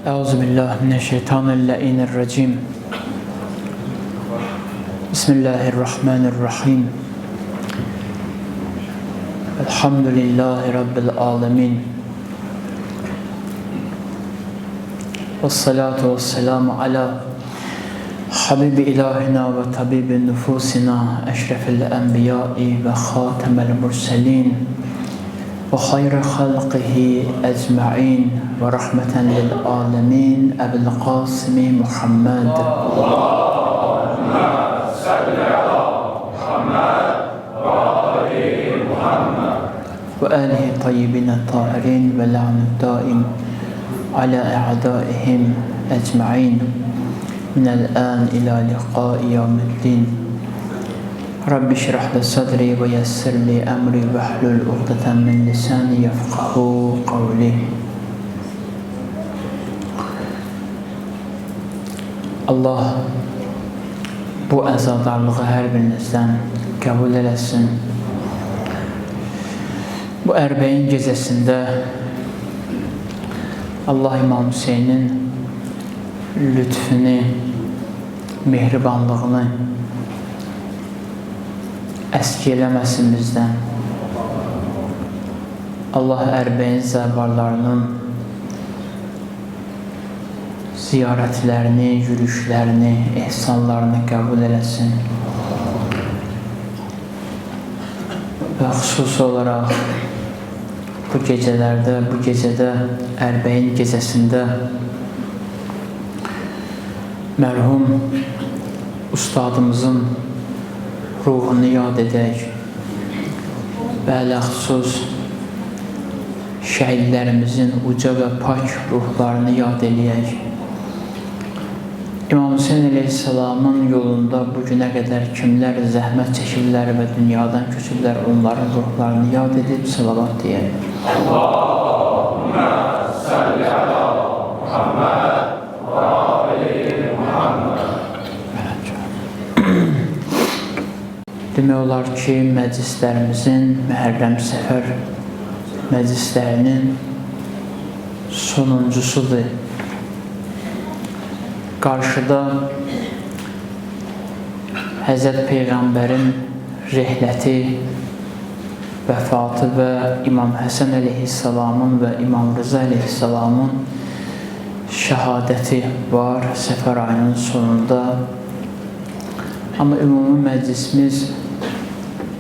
Euzubillahimineşşeytanirracim. Bismillahirrahmanirrahim. Elhamdülillahi Rabbil alemin. Vessalatu vesselamu ala Habibi ilahina ve tabibi nüfusina eşrefil enbiyai ve khatemel murselin ve hayri halqihi ecma'in ve rahmeten lil alemin Ebu'l Kasimi Muhammed. Allahümme salli ala Muhammed ve ali Muhammed ve alihi tayyibine tahirin ve la'ned daim ala a'daihim ecma'in minel an ila liqa'i yevmiddin. Rabbi şrah li sadri ve yessir li emri ve hlul uqdeten min lisani yefqahu kavli. Allah bu əzadarlığı hər birinizdən qəbul eləsin. Bu Ərbəyin gecəsində Allah İmam Hüseynin lütfünü, mehribanlığını əski eləməsin bizdən. Allah Ərbəyin zəvarlarının ziyarətlərini, yürüşlərini, ehsanlarını qəbul eləsin. Və xüsusi olaraq bu gecələrdə, bu gecədə, Ərbəyin gecəsində mərhum ustadımızın ruhunu yad edək və ələxsus şəhidlərimizin uca və pak ruhlarını yad eləyək. İmam Hüseyin əleyhissalamın yolunda bugünə qədər kimlər zəhmət çəkirlər və dünyadan köçürlər, onların ruhlarını yad edib salavat deyək. Allahümme salli ala Muhammed və ali Muhammed. Demək olar ki, məclislərimizin Məhərrəm Səfər məclislərinin sonuncusudur. Qarşıda Həzrət Peyğəmbərin rehləti, vəfatı və İmam Həsən əleyhissalamın və İmam Rıza əleyhissalamın şəhadəti var Səfər ayının sonunda. Amma ümumi məclisimiz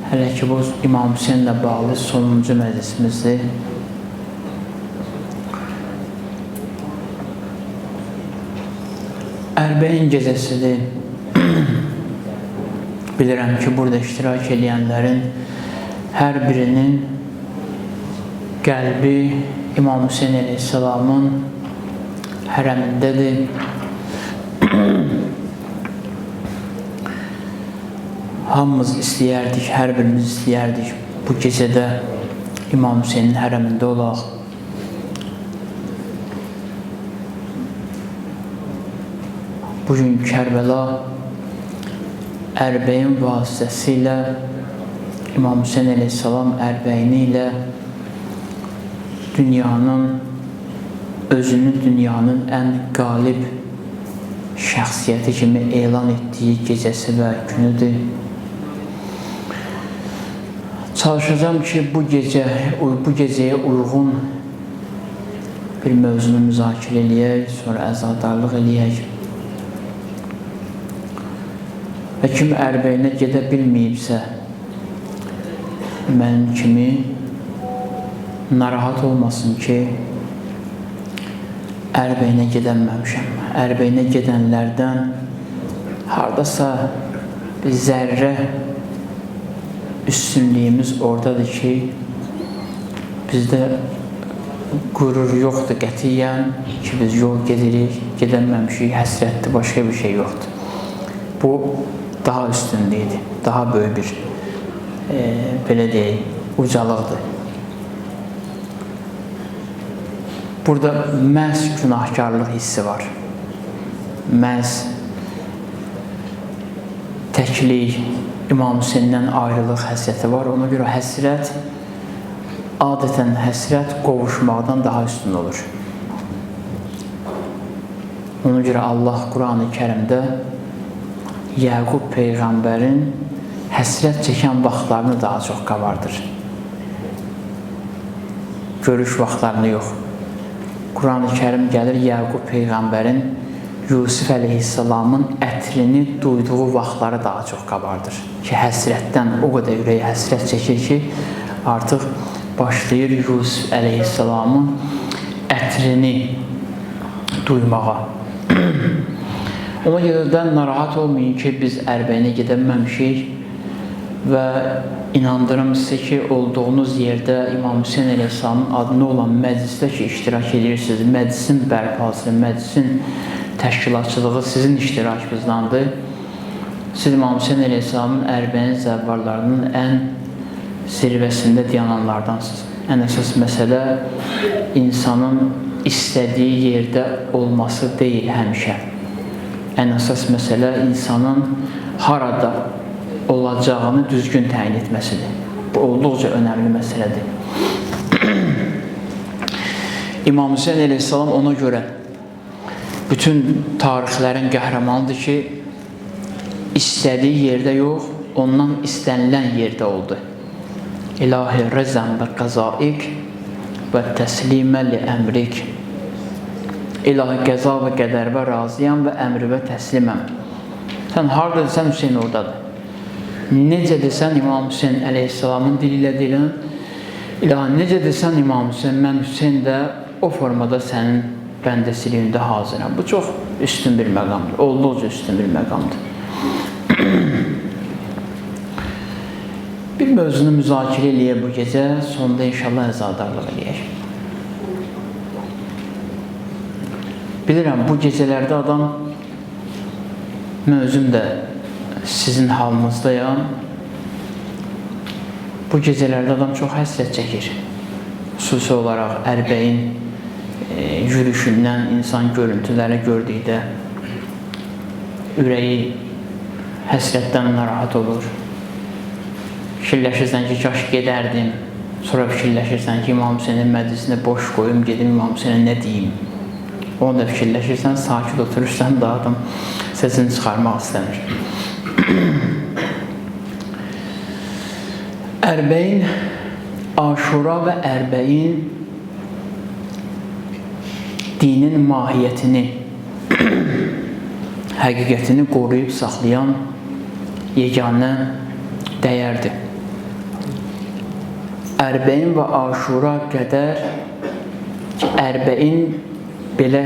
hələ ki bu İmam Hüseynlə bağlı sonuncu məclisimizdir. Ərbəyin gecəsidir. Bilirəm ki, burada iştirak edənlərin hər birinin qəlbi İmam Hüseyin əleyhissalamın hərəmindədir. Hamımız istəyərdik, hər birimiz istəyərdik bu gecədə İmam Hüseynin hərəmində olaq. Bugün Kərbəla Ərbəyin vasitəsilə İmam Hüseyin əleyhissalam Ərbəyini ilə özünü dünyanın ən qalib şəxsiyyəti kimi elan etdiyi gecəsi və günüdür. Çalışacağım ki, bu gecəyə uyğun bir mövzunu müzakirə eləyək, sonra əzadarlıq eləyək. Və kim Ərbəyinə gedə bilməyibsə, mənim kimi narahat olmasın ki, Ərbəyinə gedənməmişəm. Ərbəyinə gedənlərdən haradasa bir zərrə üstünlüyümüz oradadır ki, bizdə qürur yoxdur qətiyyən ki, biz yol gedirik, gedənməmişik, həsrətdir, başqa bir şey yoxdur. Bu daha üstünlüydür, daha böyük bir, belə deyək, ucalıqdır. Burada məhz günahkarlıq hissi var. Məhz təklik, İmam Hüseyndən ayrılıq həsrəti var. Ona görə həsrət adətən həsrət qovuşmaqdan daha üstün olur. Ona görə Allah Quran-ı Kərimdə Yaqub Peyğəmbərin həsrət çəkən vaxtlarını daha çox qabardır. Görüş vaxtlarını yox. Quran-ı Kərim gəlir Yaqub Peyğəmbərin Yusuf əleyhissalamın ətrini duyduğu vaxtları daha çox qabardır. Ki, həsrətdən o qədər ürəyi həsrət çəkir ki, artıq başlayır Yusuf əleyhissalamın ətrini duymağa. Ona görə də narahat olmayın ki, biz Ərbəyinə gedəməmişik və inandırım sizə ki, olduğunuz yerdə İmam Hüseyin əleyhissalamın adına olan məclisdə ki, iştirak edirsiniz. Məclisin bərpası, məclisin təşkilatçılığı sizin iştirakınızdandır. Siz İmam Hüseyin əleyhissalamın Ərbəyin zəvvarlarının ən zirvəsində dayananlardansınız. Ən əsas məsələ insanın istədiyi yerdə olması deyil həmişə. Ən əsas məsələ insanın harada olacağını düzgün təyin etməsidir. Bu olduqca önəmli məsələdir. İmam Hüseyin əleyhissalam ona görə bütün tarixlərin qəhrəmanıdır ki, istədiyi yerdə yox, ondan istənilən yerdə oldu. İlahi rəzən və qəzaik və təslimə li əmrik. İlahi qəza və qədərvə razıyam və əmrivə təsliməm. Sən harada desən, Hüseyin oradadır. Necə desən, İmam Hüseyin əleyhissalamın dili ilə deyilən, İlahi necə desən, İmam Hüseyin, mən Hüseyin də o formada sənin bəndəsiliyində hazıram. Bu çox üstün bir məqamdır, olduqca üstün bir məqamdır. Bir mövzunu müzakirə eləyək bu gecə, sonda inşallah əzadarlıq eləyək. Bilirəm, bu gecələrdə adam, mən özüm də sizin halınızdayam, bu gecələrdə adam çox həsrət çəkir. Xüsusi olaraq Ərbəyin yürüşündən, insan görüntüləri gördükdə ürəyi həsrətdən narahat olur. Fikirləşirsən ki, kaş gedərdim, sonra fikirləşirsən ki, İmam Hüseynin məclisini boş qoyum, gedim İmam Hüseynə nə deyim. Onu da fikirləşirsən, sakit oturursan da adam səsini çıxarmaq istəmir. Ərbəyin, Aşura və Ərbəyin dinin mahiyyətini, həqiqətini qoruyub saxlayan yeganə dəyərdir. Ərbəyin və Aşura qədər ki, Ərbəyin belə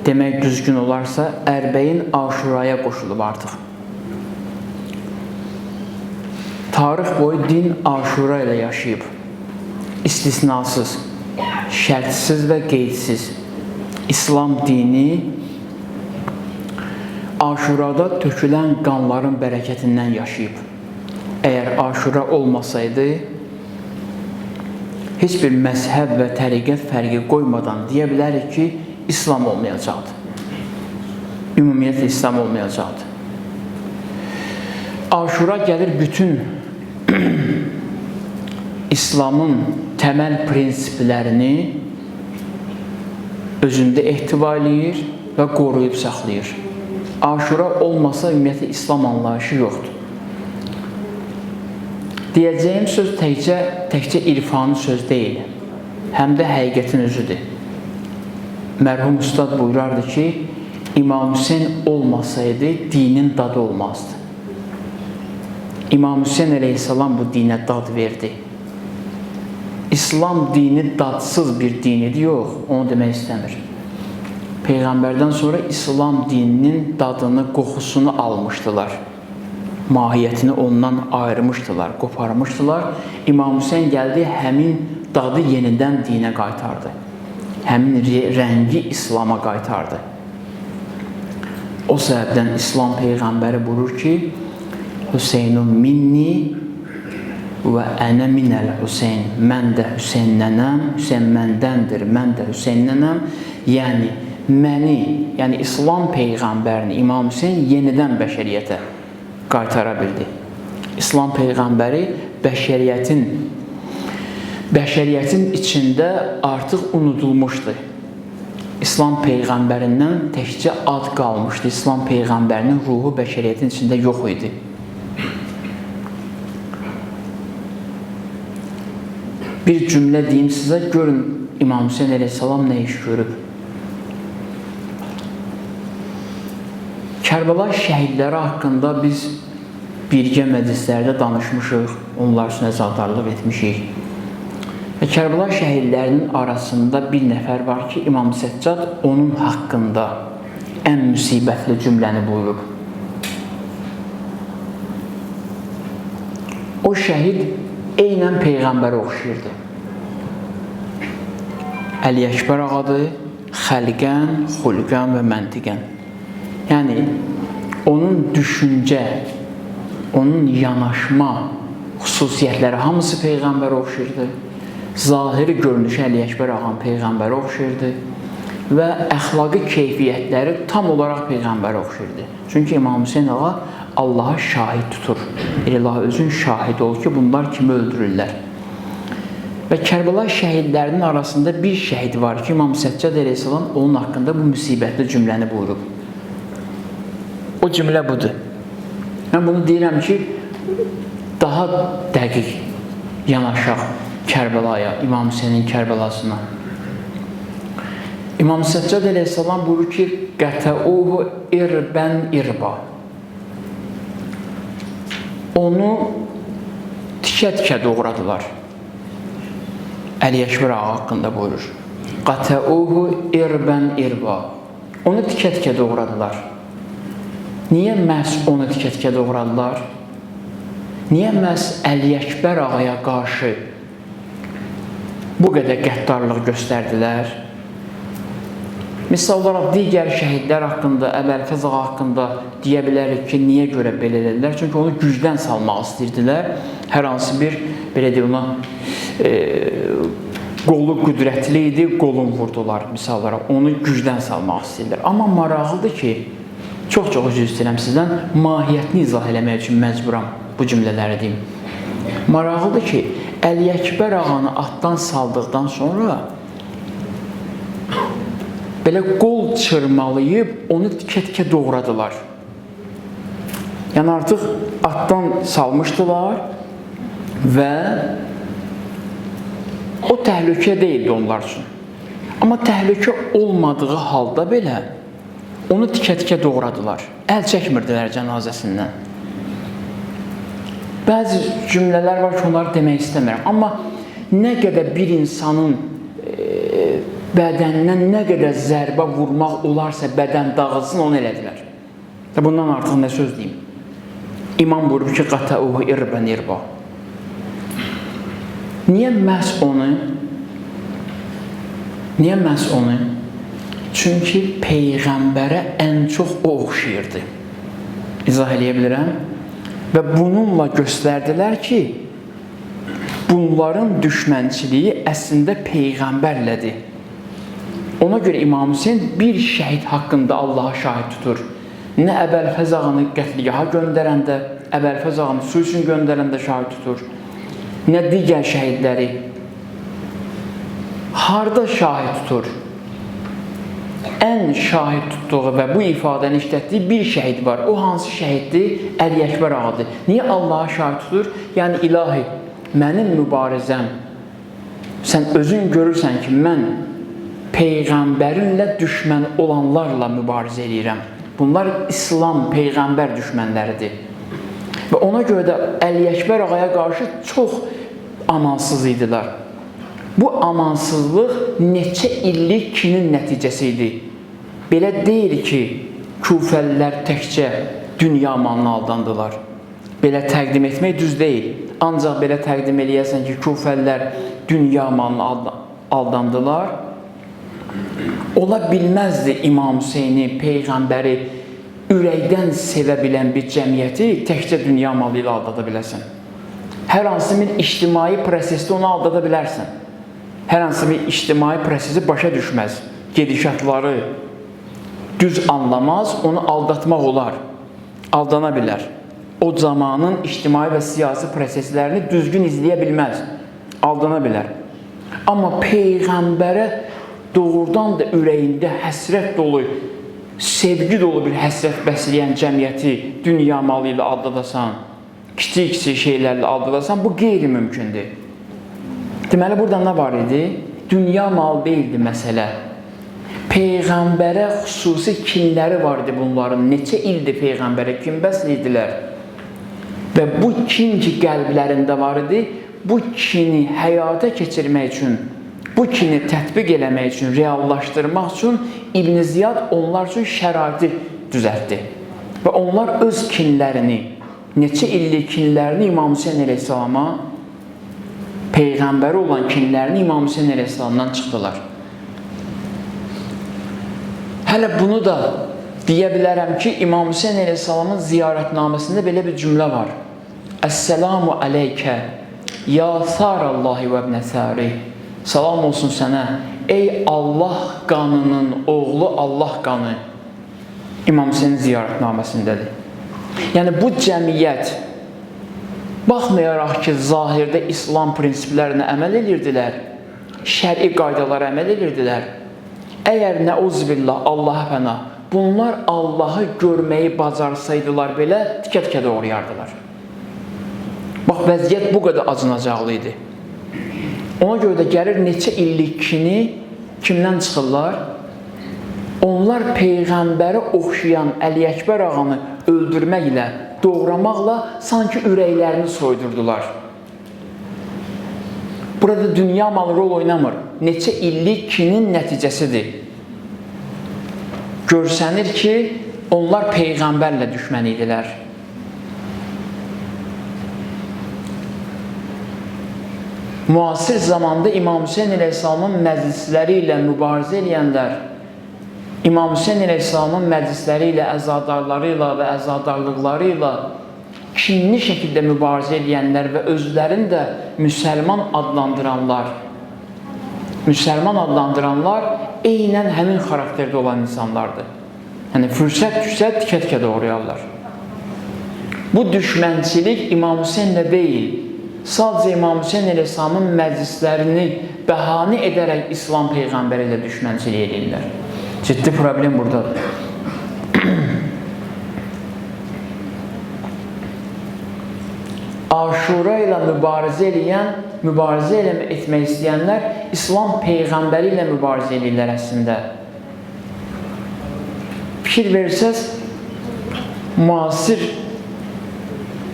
demək düzgün olarsa, Ərbəyin Aşuraya qoşulub artıq. Tarix boyu din Aşura ilə yaşayıb. İstisnasız, şərtsiz və qeydsiz. İslam dini Aşurada tökülən qanların bərəkətindən yaşayıb. Əgər Aşura olmasaydı, heç bir məzhəb və təriqət fərqi qoymadan deyə bilərik ki, İslam olmayacaqdı. Ümumiyyətlə İslam olmayacaqdı. Aşura gəlir bütün İslamın təməl prinsiplərini özündə ehtiva eləyir və qoruyub saxlayır. Aşura olmasa ümumiyyətlə İslam anlayışı yoxdur. Deyəcəyim söz təkcə irfani söz deyil, həm də həqiqətin özüdür. Mərhum Ustad buyurardı ki, İmam Hüseyin olmasaydı dinin dadı olmazdı. İmam Hüseyin əleyhissalam bu dinə dad verdi. İslam dini dadsız bir dinidir, yox, onu demək istəmir. Peyğəmbərdən sonra İslam dininin dadını, qoxusunu almışdılar. Mahiyyətini ondan ayırmışdılar, qoparmışdılar. İmam Hüseyin gəldi, həmin dadı yenidən dinə qaytardı. Həmin rəngi İslama qaytardı. O səbəbdən İslam Peyğəmbəri buyurur ki, Hüseynun minni və ənə minəl Hüseyn. Mən də Hüseynnənəm, Hüseyn məndəndir, mən də Hüseynnənəm. Yəni, məni, yəni İslam Peyğəmbərini İmam Hüseyin yenidən bəşəriyyətə qaytara bildi. İslam Peyğəmbəri bəşəriyyətin içində artıq unudulmuşdu. İslam peyğəmbərindən təkcə ad qalmışdı. İslam peyğəmbərinin ruhu bəşəriyyətin içində yox idi. Bir cümlə deyim sizə, görün İmam Hüseyin əleyhissalam nə iş görüb. Kərbəla şəhidləri haqqında biz birgə məclislərdə danışmışıq, onlar üçün əzadarlıq etmişik. Və Kərbəla şəhidlərinin arasında bir nəfər var ki, İmam Səccad onun haqqında ən müsibətli cümləni buyurub. O şəhid eynən Peyğəmbərə oxşayırdı. Əli Əkbər ağadır, xəlqən, xulqən və məntiqən. Yəni, onun düşüncə, onun yanaşma xüsusiyyətləri hamısı Peyğəmbərə oxşayırdı. Zahiri görünüşü Əli Əkbər ağanın Peyğəmbərə oxşayırdı və əxlaqi keyfiyyətləri tam olaraq Peyğəmbərə oxşayırdı. Çünki İmam Hüseyin ağa Allaha şahid tutur. İlahi özün şahid ol ki, bunlar kimi öldürürlər. Və Kərbəla şəhidlərinin arasında bir şəhid var ki, İmam Səccad əleyhissalam onun haqqında bu müsibətli cümləni buyurub. O cümlə budur. Mən bunu deyirəm ki, daha dəqiq yanaşaq Kərbəlaya, İmam Hüseynin Kərbəlasına. İmam Səccad əleyhissalam buyurur ki, qətəuhu irbən irba. Onu tikə-tikə doğradılar. Əli Əkbər ağa haqqında buyurur. Qətəuhu irbən irba. Onu tikə-tikə doğradılar. Niyə məhz onu tikə-tikə doğradılar? Niyə məhz Əli Əkbər ağaya qarşı bu qədər qəddarlıq göstərdilər? Misal olaraq digər şəhidlər haqqında, Əbəlfəz ağa haqqında deyə bilərik ki, niyə görə belə edilər? Çünki onu gücdən salmaq istəyirdilər. Hər hansı bir, belə deyək ona, qolu qüdrətli idi, qolun vurdular misal olaraq. Onu gücdən salmaq istəyirlər. Amma maraqlıdır ki, çox-çox üzr istəyirəm sizdən, mahiyyətini izah eləmək üçün məcburam bu cümlələri deyim. Maraqlıdır ki, Əli Əkbər ağanı atdan saldıqdan sonra belə qol çırmalayıb onu tikə-tikə doğradılar. Yəni artıq atdan salmışdılar və o təhlükə deyildi onlar üçün. Amma təhlükə olmadığı halda belə onu tikə-tikə doğradılar. Əl çəkmirdilər cənazəsindən. Bəzi cümlələr var ki, onları demək istəmirəm. Amma nə qədər bir insanın bədəndən nə qədər zərbə vurmaq olarsa bədən dağılsın, onu elədilər. Bundan artıq nə söz deyim? İmam buyurub ki, qətəuhu irbən irba. Niyə məhz onu? Niyə məhz onu? Çünki Peyğəmbərə ən çox o oxşayırdı. İzah eləyə bilirəm. Və bununla göstərdilər ki, bunların düşmənçiliyi əslində Peyğəmbərlədir. Ona görə İmam Hüseyin bir şəhid haqqında Allaha şahid tutur. Nə Əbəlfəz ağanı qətligaha göndərəndə, Əbəlfəz ağanı su üçün göndərəndə şahid tutur. Nə digər şəhidləri. Harda şahid tutur? Ən şahid tutduğu və bu ifadəni işlətdiyi bir şəhid var. O hansı şəhiddir? Əli Əkbər ağadır. Niyə Allaha şahid tutur? Yəni ilahi, mənim mübarizəm, sən özün görürsən ki, mən Peyğəmbərinlə düşmən olanlarla mübarizə edirəm. Bunlar İslam, Peyğəmbər düşmənləridir. Və ona görə də Əli Əkbər ağaya qarşı çox amansız idilər. Bu amansızlıq neçə illik kinin nəticəsi idi. Belə deyil ki, Kufəlilər təkcə dünya malına aldandılar. Belə təqdim etmək düz deyil. Ancaq belə təqdim eləyəsən ki, Kufəlilər dünya malına aldandılar. Ola bilməzdi İmam Hüseyni, Peyğəmbəri ürəkdən sevə bilən bir cəmiyyəti təkcə dünya malı ilə aldada biləsən. Hər hansı bir ictimai prosesdə onu aldada bilərsən. Hər hansı bir ictimai prosesi başa düşməz. Gedişatları düz anlamaz, onu aldatmaq olar. Aldana bilər. O zamanın ictimai və siyasi proseslərini düzgün izləyə bilməz. Aldana bilər. Amma Peyğəmbərə doğrudan da ürəyində həsrət dolu, sevgi dolu bir həsrət bəsləyən cəmiyyəti dünya malı ilə aldadasan, kiçik-kiçik şeylərlə aldadasan, bu qeyri-mümkündür. Deməli, burada nə var idi? Dünya malı deyildi məsələ. Peyğəmbərə xüsusi kinləri var idi bunların. Neçə ildir Peyğəmbərə kin bəsləyirdilər. Və bu kin ki, qəlblərində var idi, bu kini həyata keçirmək üçün, bu kini tətbiq eləmək üçün, reallaşdırmaq üçün İbn Ziyad onlar üçün şəraiti düzəltdi. Və onlar öz kinlərini, neçə illik kinlərini İmam Hüseyin əleyhissalama, Peyğəmbəri olan kinlərini İmam Hüseyin əleyhissalamdan çıxdılar. Hələ bunu da deyə bilərəm ki, İmam Hüseyin əleyhissalamın ziyarətnaməsində belə bir cümlə var. Əssəlamu aleykə, ya Sarallahi və ibnə Sari. Salam olsun sənə, ey Allah qanının oğlu Allah qanı. İmam Hüseyin ziyarətnaməsindədir. Yəni, bu cəmiyyət, baxmayaraq ki, zahirdə İslam prinsiplərinə əməl edirdilər, şəri qaydalara əməl edirdilər. Əgər nəuzbillah, Allaha pənah, bunlar Allahı görməyi bacarsaydılar belə, tikə-tikə doğrayardılar. Bax, vəziyyət bu qədər acınacaqlı idi. Ona görə də gəlir neçə illik kini kimdən çıxırlar? Onlar Peyğəmbərə oxşayan Əli Əkbər ağanı öldürməklə, doğramaqla sanki ürəklərini soydurdular. Burada dünya malı rol oynamır. Neçə illik kinin nəticəsidir. Görsənir ki, onlar Peyğəmbərlə düşmən idilər. Müasir zamanda İmam Hüseyin əleyhissalamın məclisləri ilə mübarizə edənlər, İmam Hüseyin əleyhissalamın məclisləri ilə, əzadarları ilə və əzadarlıqları ilə kinli şəkildə mübarizə edənlər və özlərini də müsəlman adlandıranlar eynən həmin xarakterdə olan insanlardır. Yəni, fürsət düşsə tikə-tikə doğrayarlar. Bu düşmənçilik İmam Hüseyinlə deyil, sadəcə İmam Hüseyin əleyhissalamın məclislərini bəhanə edərək İslam Peyğəmbəri ilə düşmənçilik edirlər. Ciddi problem buradadır. Aşura ilə mübarizə etmək istəyənlər İslam Peyğəmbəri ilə mübarizə edirlər əslində. Fikir versəz, müasir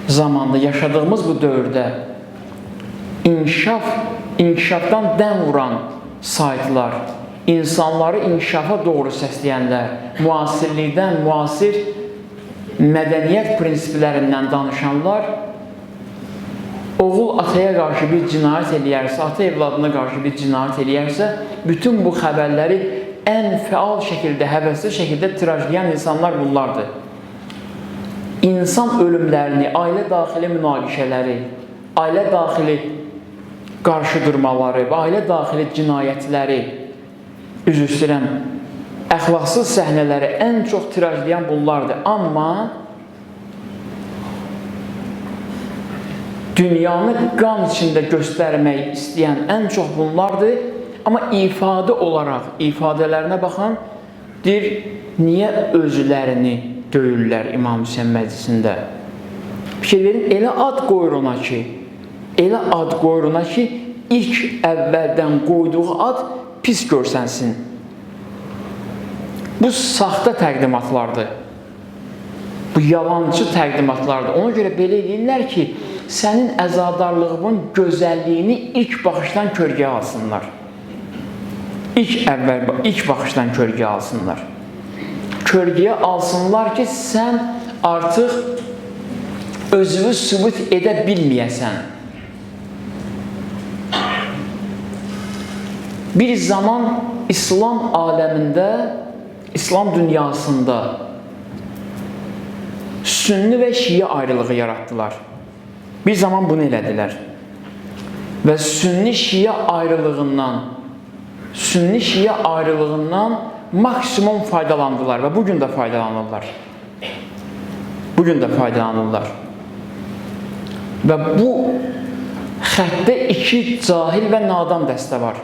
zamanda yaşadığımız bu dövrdə inkişafdan dən vuran saytlar, insanları inkişafa doğru səsləyənlər, müasirlikdən, müasir mədəniyyət prinsiplərindən danışanlar, oğul ataya qarşı bir cinayət eləyərsə, ata evladına qarşı bir cinayət eləyərsə, bütün bu xəbərləri ən fəal şəkildə, həvəsli şəkildə tirajlayan insanlar bunlardır. İnsan ölümlərini, ailə daxili münaqişələri, ailə daxili qarşıdurmaları və ailə daxili cinayətləri, üzr istəyirəm, əxlaqsız səhnələri ən çox tirajlayan bunlardır. Amma dünyanı qan içində göstərmək istəyən ən çox bunlardır. Amma ifadə olaraq, ifadələrinə baxan, deyir, niyə özlərini döyürlər İmam Hüseyin məclisində? Fikir verin, elə ad qoyur ona ki, ilk əvvəldən qoyduğu ad pis görsənsin. Bu saxta təqdimatlardır. Bu yalancı təqdimatlardır. Ona görə belə edirlər ki, sənin əzadarlığının gözəlliyini ilk baxışdan kölgəyə alsınlar. İlk baxışdan kölgəyə alsınlar. Kölgəyə alsınlar ki, sən artıq özünü sübut edə bilməyəsən. Bir zaman İslam aləmində, İslam dünyasında sünni və şiə ayrılığı yaratdılar. Bir zaman bunu elədilər. Və sünni-şiə ayrılığından maksimum faydalandılar və bugün də faydalanırlar. Və bu xəttdə iki cahil və nadan dəstə var.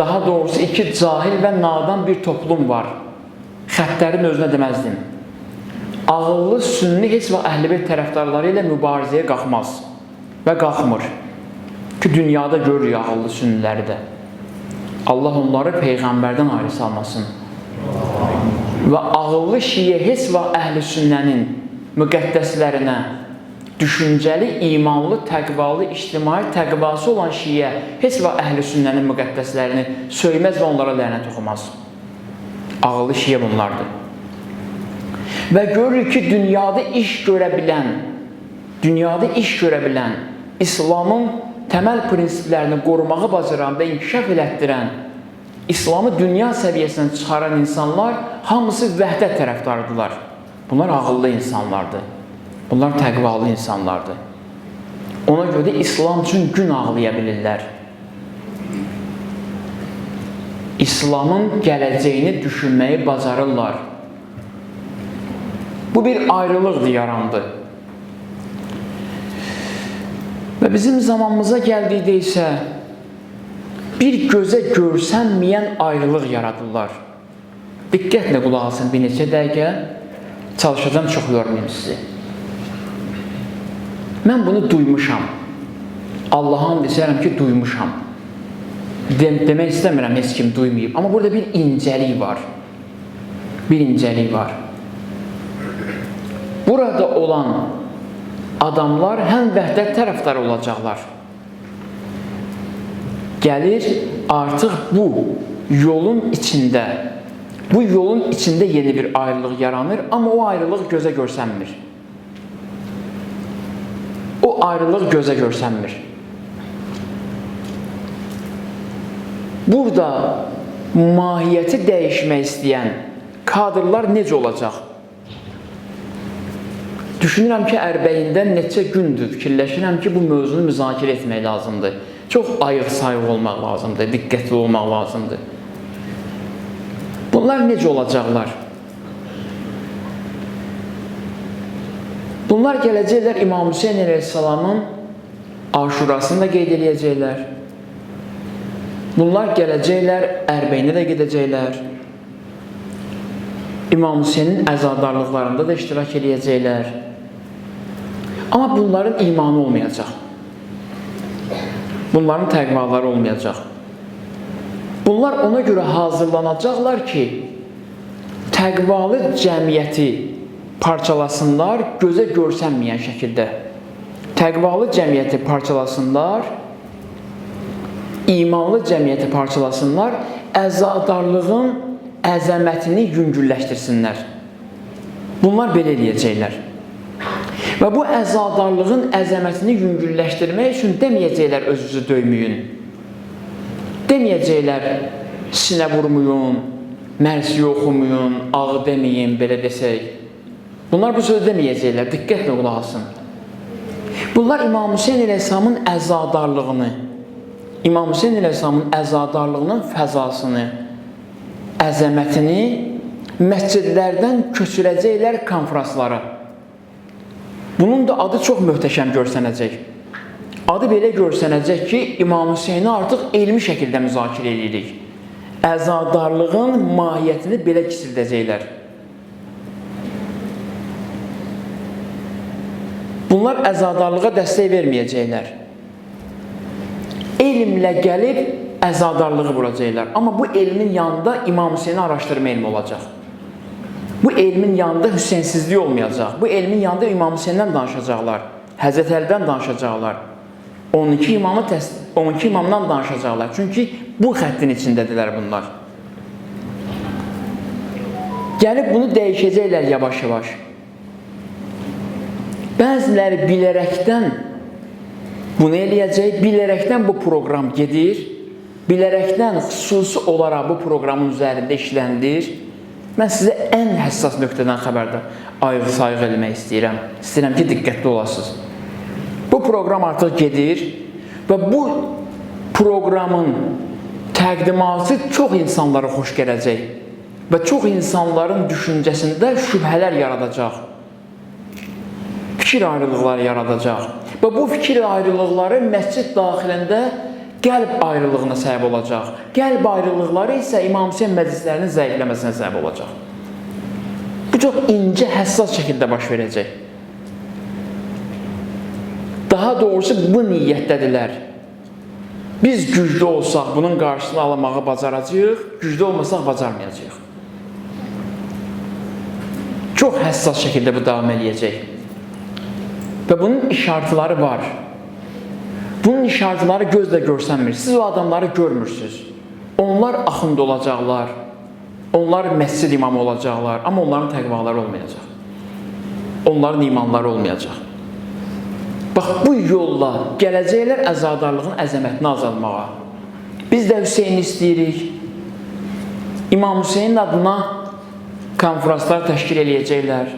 daha doğrusu iki cahil və nadan bir toplum var. Xəttlərin özünə deməzdim. Ağıllı sünni heç vaxt Əhl-i-Beyt tərəfdarları ilə mübarizəyə qalxmaz və qalxmır. Ki, dünyada görürük ağıllı sünniləri də. Allah onları Peyğəmbərdən ayrı salmasın. Və ağıllı şiə heç vaxt Əhl-i Sünnənin müqəddəslərinə, düşüncəli, imanlı, təqvalı, ictimai təqvası olan şiə heç vaxt Əhl-i Sünnənin müqəddəslərini söyməz və onlara lənət oxumaz. Ağıllı şiə bunlardır. Və görürük ki, dünyada iş görə bilən, İslamın təməl prinsiplərini qorumağı bacaran və inkişaf elətdirən, İslamı dünya səviyyəsindən çıxaran insanlar hamısı vəhdət tərəfdardılar. Bunlar ağıllı insanlardır. Bunlar təqvalı insanlardır. Ona görə İslam üçün gün ağlaya bilirlər. İslamın gələcəyini düşünməyi bacarırlar. Bu bir ayrılıqdır yarandı. Və bizim zamanımıza gəldikdə isə bir gözə görsənməyən ayrılıq yaradırlar. Diqqətlə qulaq alsın bir neçə dəqiqə, çalışacağım, çox yormayayım sizi. Mən bunu duymuşam. Allah'ın desərəm ki, duymuşam. Demək istəmirəm, heç kim duymayıb. Amma burada bir incəlik var. Bir incəlik var. Burada olan adamlar həm vəhdət tərəfdarı olacaqlar. Gəlir, artıq bu yolun içində yeni bir ayrılıq yaranır, amma o ayrılıq gözə görsənmir. O ayrılıq gözə görsənmir. Burada mahiyyəti dəyişmək istəyən kadrlar necə olacaq? Düşünürəm ki, ərbəyində neçə gündür fikirləşirəm ki, bu mövzunu müzakirə etmək lazımdır. Çox ayıq-sayıq olmaq lazımdır, diqqətli olmaq lazımdır. Bunlar necə olacaqlar? Bunlar gələcəklər İmam Hüseyin əleyhissalamın aşurasını da qeyd edəcəklər. Bunlar gələcəklər ərbəyinə də gedəcəklər. İmam Hüseynin əzadarlıqlarında da iştirak edəcəklər. Amma bunların imanı olmayacaq. Bunların təqvaları olmayacaq. Bunlar ona görə hazırlanacaqlar ki, təqvalı cəmiyyəti parçalasınlar gözə görsənməyən şəkildə. Təqvalı cəmiyyəti parçalasınlar, imanlı cəmiyyəti parçalasınlar, əzadarlığın əzəmətini yüngülləşdirsinlər. Bunlar belə eləyəcəklər. Və bu əzadarlığın əzəmətini yüngülləşdirmək üçün deməyəcəklər özünüzü döymüyün. Deməyəcəklər sinə vurmuyun, mərsiyə oxumuyun, ağı deməyin, belə desək. Bunlar bu sözü deməyəcəklər, diqqətlə qulaq asın. Bunlar İmam Hüseyin əleyhissalamın əzadarlığını, İmam Hüseyin əleyhissalamın əzadarlığının fəzasını, əzəmətini məscidlərdən köçürəcəklər konferanslara. Bunun da adı çox möhtəşəm görsənəcək. Adı belə görsənəcək ki, İmam Hüseyni artıq elmi şəkildə müzakirə edirik. Əzadarlığın mahiyyətini belə kisildəcəklər. Bunlar əzadarlığa dəstək verməyəcəklər. Elmlə gəlib əzadarlığı vuracaqlar. Amma bu elmin yanında İmam Hüseyni araşdırma elmi olacaq. Bu elmin yanında Hüseynsizlik olmayacaq. Bu elmin yanında İmam Hüseyndən danışacaqlar. Həzrət Əlidən danışacaqlar. 12 imamdan danışacaqlar. Çünki bu xəttin içindədirlər bunlar. Gəlib bunu dəyişəcəklər yavaş-yavaş. Bəziləri bilərəkdən bunu eləyəcək, bilərəkdən bu proqram gedir, bilərəkdən xüsusi olaraq bu proqramın üzərində işləndir. Mən sizə ən həssas nöqtədən xəbərdar, ayıq-sayıq eləmək istəyirəm. İstəyirəm ki, diqqətli olasınız. Bu proqram artıq gedir və bu proqramın təqdimatı çox insanlara xoş gələcək və çox insanların düşüncəsində şübhələr yaradacaq. Fikir ayrılıqları yaradacaq. Və bu fikir ayrılıqları məscid daxilində qəlb ayrılığına səbəb olacaq. Qəlb ayrılıqları isə İmam Hüseyn məclislərinin zəifləməsinə səbəb olacaq. Bu çox incə, həssas şəkildə baş verəcək. Daha doğrusu bu niyyətdədirlər. Biz güclü olsaq bunun qarşısını alamağı bacaracağıq, güclü olmasaq bacarmayacağıq. Çox həssas şəkildə bu davam edəcək. Və bunun işarətləri var. Bunun işarətləri gözlə görsənmir. Siz o adamları görmürsünüz. Onlar axund olacaqlar. Onlar məscid imamı olacaqlar. Amma onların təqvaları olmayacaq. Onların imanları olmayacaq. Bax, bu yolla gələcəklər əzadarlığın əzəmətini azalmağa. Biz də Hüseyni istəyirik. İmam Hüseynin adına konferanslar təşkil eləyəcəklər.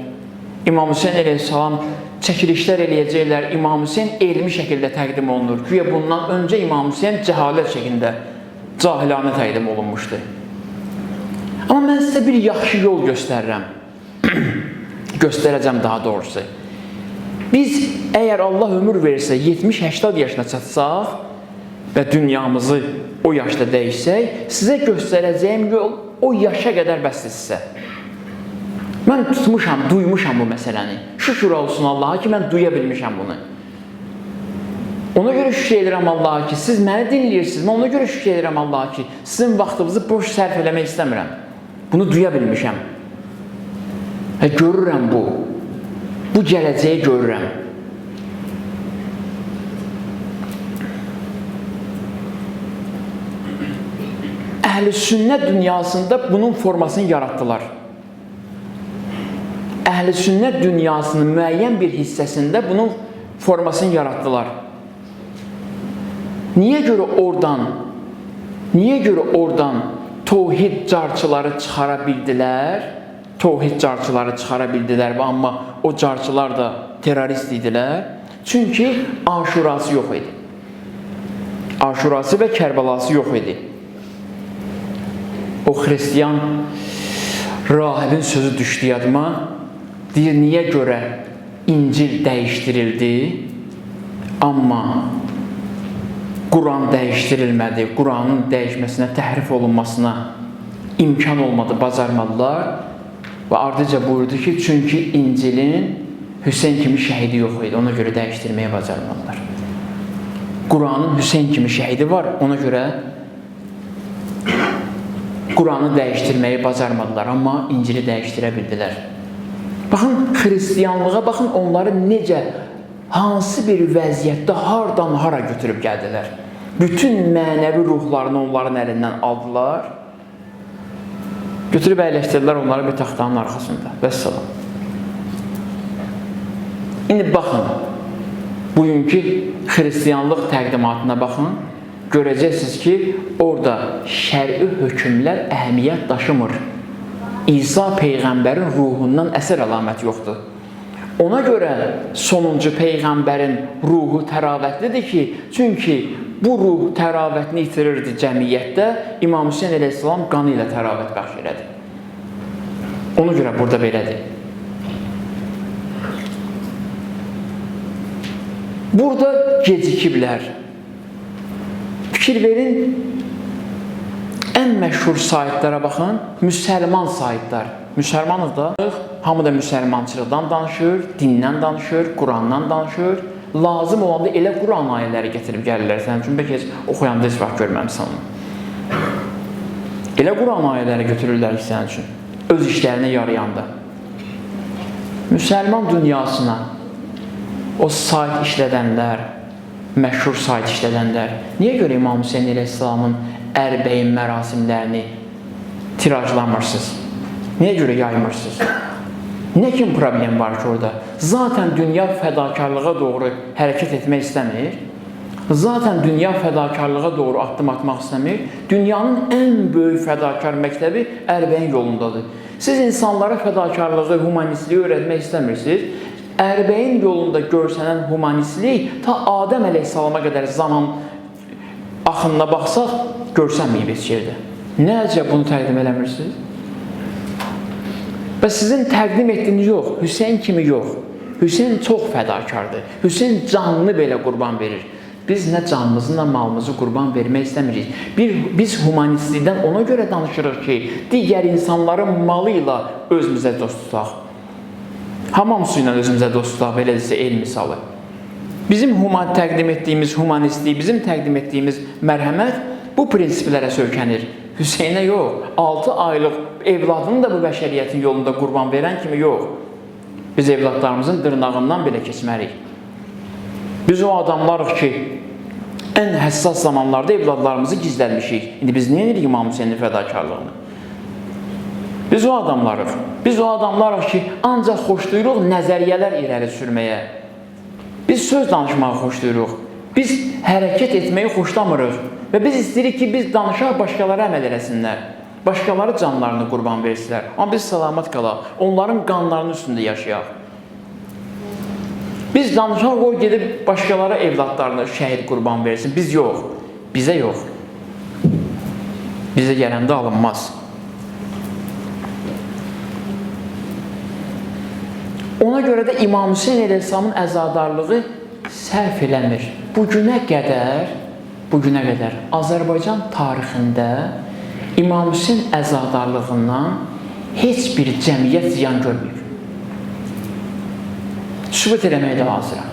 İmam Hüseyn əleyhissalam çəkilişlər eləyəcəklər. İmam Hüseyn elmi şəkildə təqdim olunur. Güya bundan öncə İmam Hüseyn cəhalət şəkildə, cahilanə təqdim olunmuşdu. Amma mən sizə bir yaxşı yol göstərirəm. Göstərəcəm daha doğrusu. Biz əgər Allah ömür verirsə 70-80 yaşına çatsaq və dünyamızı o yaşda dəyişsək, sizə göstərəcəyim yol o yaşa qədər bəsdir sizə. Mən tutmuşam, duymuşam bu məsələni. Şükür olsun Allaha ki, mən duya bilmişəm bunu. Ona görə şükür edirəm Allaha ki, siz məni dinləyirsiniz. Mən ona görə şükür edirəm Allaha ki, sizin vaxtınızı boş sərf eləmək istəmirəm. Bunu duya bilmişəm. Görürəm bu. Bu gələcəyi görürəm. Əhl-i sünnət dünyasında bunun formasını yaratdılar. Əhl-i sünnət dünyasının müəyyən bir hissəsində bunun formasını yaratdılar. Niyə görə oradan tövhid carçıları çıxara bildilər? Tövhid carçıları çıxara bildilər və amma o carçılar da terrorist idilər. Çünki Aşurası yox idi. Aşurası və Kərbəlası yox idi. O xristiyan rahibin sözü düşdü yadıma. Deyir, niyə görə İncil dəyişdirildi, amma Quran dəyişdirilmədi, Quranın dəyişməsinə, təhrif olunmasına imkan olmadı, bacarmadılar. Və ardıca buyurdu ki, çünki İncilin Hüseyn kimi şəhidi yox idi, ona görə dəyişdirməyə bacarmadılar. Quranın Hüseyn kimi şəhidi var, ona görə Quranı dəyişdirməyi bacarmadılar, amma İncili dəyişdirə bildilər. Baxın, xristiyanlığa baxın, onları necə, hansı bir vəziyyətdə, hardan hara götürüb gəldilər. Bütün mənəvi ruhlarını onların əlindən aldılar. Götürüb əyləşdirdilər onları bir taxtanın arxasında. Vəssalam. İndi baxın, bugünkü xristiyanlıq təqdimatına baxın. Görəcəksiniz ki, orada şər'i hökmlər əhəmiyyət daşımır. İsa Peyğəmbərin ruhundan əsər əlamət yoxdur. Ona görə sonuncu Peyğəmbərin ruhu təravətlidir ki, çünki bu ruh təravətini itirirdi cəmiyyətdə, İmam Hüseyn əleyhissalam qanı ilə təravət bəxş elədi. Ona görə burada belədir. Burada gecikiblər. Fikir verin, ən məşhur saytlara baxın, müsəlman saytlar. Müsəlmanıq da, hamı da müsəlmançılıqdan danışır, dindən danışır, Qurandan danışır. Lazım olanda elə Quran ayələri getirib gəlirlər. Sənin üçün bəlkə heç oxuyanda heç vaxt görməmisən onu. Elə Quran ayələri götürürlər ki, sənin üçün, öz işlərinə yarayanda. Müsəlman dünyasına o sayt işlədənlər, məşhur sayt işlədənlər, niyə görə İmam Hüseyn əleyhissalamın ərbəyin mərasimlərini tirajlamırsınız? Niyə görə yaymırsınız? Nə kim problem var ki orada? Zaten dünya fədakarlığa doğru hərəkət etmək istəmir. Zaten dünya fədakarlığa doğru addım atmaq istəmir. Dünyanın ən böyük fədakar məktəbi ərbəyin yolundadır. Siz insanlara fədakarlığı, humanistliyi öyrətmək istəmirsiniz. Ərbəyin yolunda görsənən humanistlik ta Adəm əleyhissalama qədər zaman axınına baxsaq, görsənməyib heç yerdə. Necə bunu təqdim eləmirsiniz? Və sizin təqdim etdiyiniz yox, Hüseyn kimi yox. Hüseyn çox fədakardır. Hüseyn canını belə qurban verir. biz nə canımızı, nə malımızı qurban vermək istəmirik. Biz humanistlikdən ona görə danışırıq ki, digər insanların malı ilə özümüzə dost tutaq. Hamam su ilə özümüzə dost tutaq, belə desə el misalı. Bizim təqdim etdiyimiz humanistlik, bizim təqdim etdiyimiz mərhəmət bu prinsiplərə söykənir. Hüseynə yox, 6 aylıq evladını da bu bəşəriyyətin yolunda qurban verən kimi yox. Biz evladlarımızın dırnağından belə keçmərik. Biz o adamlarıq ki, ən həssas zamanlarda evladlarımızı gizlənmişik. İndi biz nə edirik İmam Hüseynin fədakarlığını? Biz o adamlarıq. Biz o adamlarıq ki, ancaq xoşlayırıq nəzəriyyələr irəli sürməyə. Biz söz danışmağı xoşlayırıq. Biz hərəkət etməyi xoşlamırıq. Və biz istəyirik ki, biz danışaq, başqaları əməl eləsinlər. Başqaları canlarını qurban versinlər. Amma biz salamat qalaq, onların qanlarının üstündə yaşayaq. Biz danışaq, o gedib başqaları evladlarını şəhid qurban versin. Biz yox, bizə yox. Bizə gələndə alınmaz. Ona görə də İmam Hüseyn əleyhissalamın əzadarlığı sərf eləmir. Bugünə qədər Azərbaycan tarixində İmam Hüseyn əzadarlığından heç bir cəmiyyət ziyan görməyib. Sübut eləməyə də hazıram.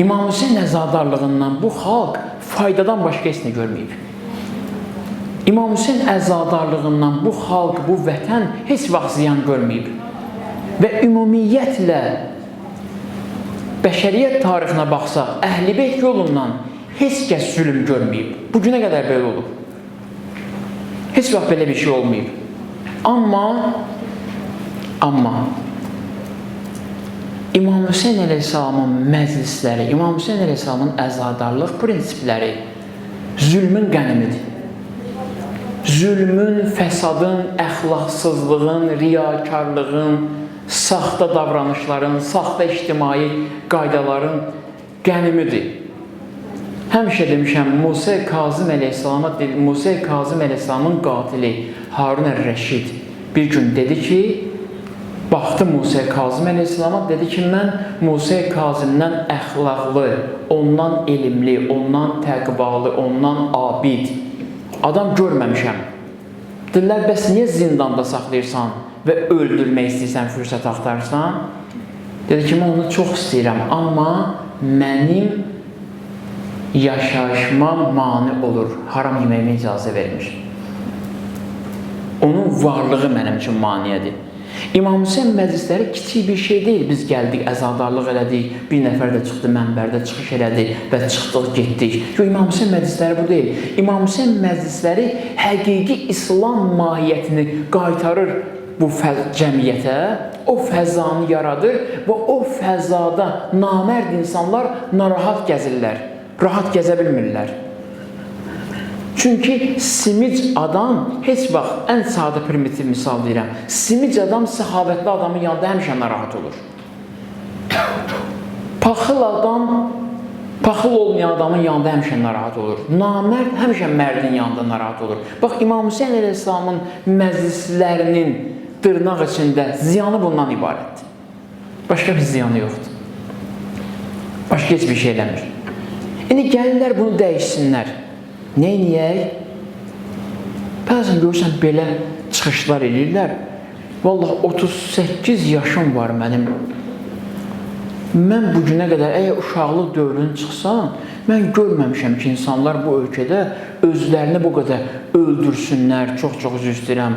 İmam Hüseyn əzadarlığından bu xalq faydadan başqa heç nə görməyib. İmam Hüseyn əzadarlığından bu xalq, bu vətən heç vaxt ziyan görməyib. Və ümumiyyətlə bəşəriyyət tarixinə baxsaq, Əhl-i-Beyt yolundan heç kəs zülm görməyib. Bugünə qədər belə olub. Heç vaxt belə bir şey olmayıb. Amma İmam Hüseyn əleyhissalamın məclisləri, İmam Hüseyn əleyhissalamın əzadarlıq prinsipləri zülmün qənimidir. Zülmün, fəsadın, əxlaqsızlığın, riyakarlığın, saxta davranışların, saxta ictimai qaydaların qənimidir. Həmişə demişəm, Musa Kazım əleyhissalamın qatili Harun əl-Rəşid bir gün dedi ki, baxdı Musa Kazım əleyhissalama, dedi ki, mən Musa Kazımdan əxlaqlı, ondan elmli, ondan təqvalı, ondan abid adam görməmişəm. Dedilər, bəs niyə zindanda saxlayırsan və öldürmək istəyirsən, fürsət axtarırsan? Dedi ki, mən onu çox istəyirəm, amma mənim yaşayışma mani olur, haram yeməyimə icazə vermir. Onun varlığı mənim üçün maniyədir. İmam Hüseyn məclisləri kiçik bir şey deyil. Biz gəldik, əzadarlıq elədik, bir nəfər də çıxdı, mənbərdə çıxış elədik və çıxdıq, getdik. İmam Hüseyn məclisləri bu deyil. İmam Hüseyn məclisləri həqiqi İslam mahiyyətini qaytarır bu cəmiyyətə, o fəzanı yaradır və o fəzada namərd insanlar narahat gəzirlər. Rahat gəzə bilmirlər. Çünki simic adam, heç vaxt, ən sadə primitiv misal deyirəm, simic adam səxavətli adamın yanında həmişə narahat olur. Paxıl adam, paxıl olmayan adamın yanında həmişə narahat olur. Namərd həmişə mərdin yanında narahat olur. Bax, İmam Hüseyn əleyhissalamın məclislərinin dırnaq içində ziyanı bundan ibarətdir. Başqa bir ziyanı yoxdur. Başqa heç bir şey eləmir. İndi gəlirlər bunu dəyişsinlər. Neyniyək? Bəzən görürsən, belə çıxışlar edirlər. Vallahi 38 yaşım var mənim. Mən bugünə qədər, əgər uşaqlıq dövrünü çıxsan, mən görməmişəm ki, insanlar bu ölkədə özlərini bu qədər öldürsünlər. Çox üzr istəyirəm.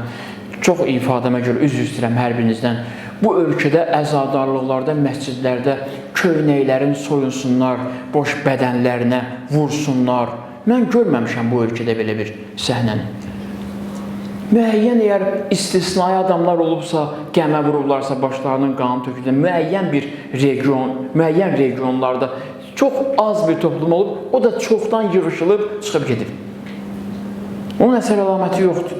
Çox ifadəmə görə üzr istəyirəm hər birinizdən. Bu ölkədə əzadarlıqlarda, məscidlərdə köynəklərin soyunsunlar, boş bədənlərinə vursunlar. Mən görməmişəm bu ölkədə belə bir səhnəni. Müəyyən əgər istisnai adamlar olubsa, qəmə vurublarsa, başlarının qanı tökülür, müəyyən regionlarda çox az bir toplum olub, o da çoxdan yığışılıb, çıxıb gedib. Onun əsər əlaməti yoxdur.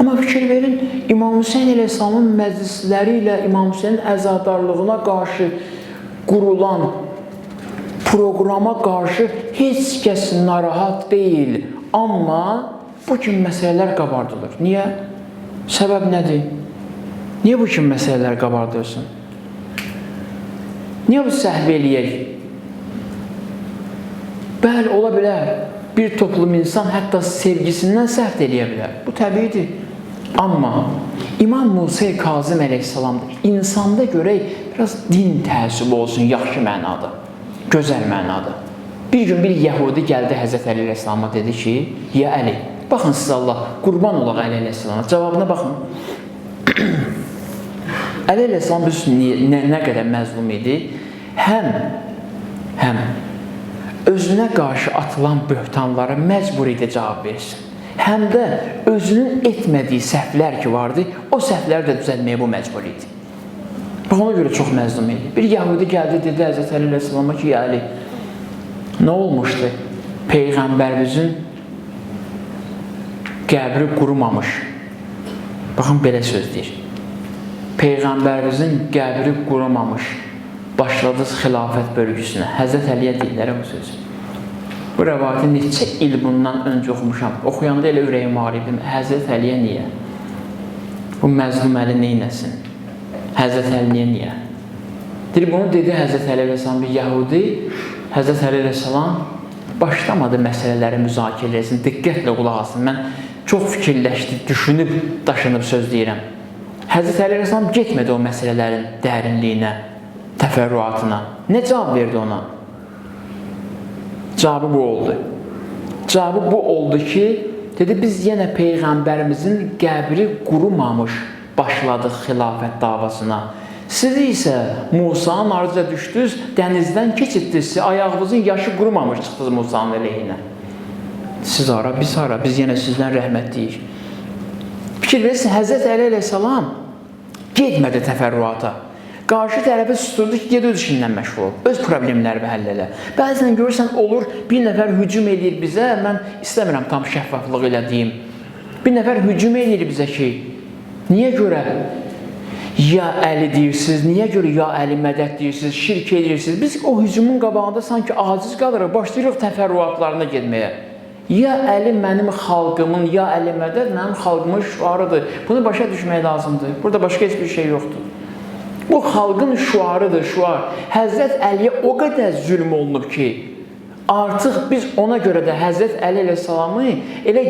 Amma fikir verin, İmam Hüseyn əleyhissalamın məclisləri ilə İmam Hüseynin əzadarlığına qarşı qurulan proqrama qarşı heç kəs narahat deyil. Amma bu kimi məsələlər qabardılır. Niyə? Səbəb nədir? Niyə bu kimi məsələlər qabardırsın? Niyə bu səhv eləyək? Bəli, ola bilər. Bir toplum insan hətta sevgisindən səhv eləyə bilər. Bu təbiidir. Amma İmam Musa Kazım əleyhissalam insanda görək biraz din təəssübü olsun, yaxşı mənada, gözəl mənada. Bir gün bir Yəhudi gəldi Həzrət Əli əleyhissalama dedi ki, ya Əli, baxın siz Allah, qurban olaq Əli əleyhissalama. Cavabına baxın. Əli əleyhissalam nə qədər məzlum idi? Həm özünə qarşı atılan böhtanlara məcbur idi cavab versin. Həm də özünün etmədiyi səhvlər ki vardı, o səhvləri də düzəlməyə bu məcbur idi. Ona görə çox məzlum idi. Bir Yəhudi gəldi, dedi Həzrət Əli əleyhissalama ki, ya Əli, nə olmuşdu? Peyğəmbərimizin qəbri qurumamış. Baxın, belə söz deyir. Peyğəmbərimizin qəbri qurumamış. Başladınız xilafət bölgüsünə. Həzrət Əliyə deyirlər o sözü. Bu rəvayəti neçə il bundan öncə oxumuşam. Oxuyanda elə ürəyim ağrıyıb. Həzrət Əliyə niyə? Bu məzlum Əli neynəsin? Həzrət Əliyə niyə? Deyir, bunu dedi Həzrət Əli əleyhissalam bir Yəhudi. Həzrət Əli əleyhissalam başlamadı məsələləri müzakirə etsin. Diqqətlə qulaq asın. Mən çox fikirləşdi, düşünüb, daşınıb söz deyirəm. Həzrət Əli əleyhissalam getmədi o məsələlərin dərinliyinə, təfərrüatına. Nə cavab verdi ona? Cavabı bu oldu. Cavabı bu oldu ki, dedi, biz yenə Peyğəmbərimizin qəbri qurumamış başladıq xilafət davasına. Siz isə Musanın arzuca düşdünüz, dənizdən keçirdiniz, ayağınızın yaşı qurumamış çıxdınız Musanın əleyhinə. Siz ara, biz yenə sizdən rəhmətliyik. Fikir verirsin, Həzrət Əli əleyhissalam getmədi təfərrüata. Qarşı tərəfə susturdu ki, ged öz işindən məşğul ol, öz problemlərini həll elə. Bəzən görürsən, olur, bir nəfər hücum edir bizə, mən istəmirəm tam şəffaflıq ilə deyim. Bir nəfər hücum edir bizə ki, niyə görə ya Əli deyirsiniz, niyə görə ya Əli mədət deyirsiniz, şirk edirsiniz. Biz o hücumun qabağında sanki aciz qalırıq, başlayırıq təfərrüatlarına getməyə. Ya Əli mənim xalqımın, ya Əli mədət mənim xalqımın şüarıdır. Bunu başa düşmək lazımdır. Burada başqa heç bir şey yoxdur. Bu xalqın şüarıdır, şüar. Həzrət Əliyə o qədər zülm olunub ki, artıq biz ona görə də Həzrət Əli əleyhissalamı elə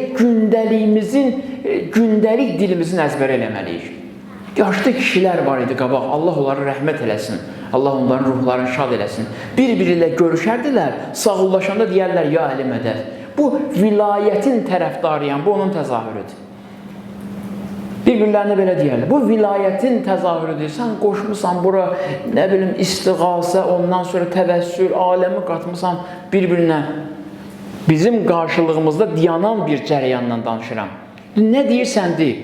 gündəlik dilimizin əzbər eləməliyik. Yaşlı kişilər var idi qabaq, Allah onları rəhmət eləsin, Allah onların ruhlarını şad eləsin. Bir-biri ilə görüşərdilər, sağollaşanda deyərlər, ya Əli mədəd. Bu vilayətin tərəfdarıyam, bu onun təzahürüdür. Bir-birlərinə belə deyərlər. Bu vilayətin təzahürüdür. Sən qoşmusan bura, nə bilim, istiğasə, ondan sonra təvəssül, aləmi qatmısan bir-birinə. Bizim qarşılığımızda dayanan bir cərəyandan danışıram. Nə deyirsən, deyil.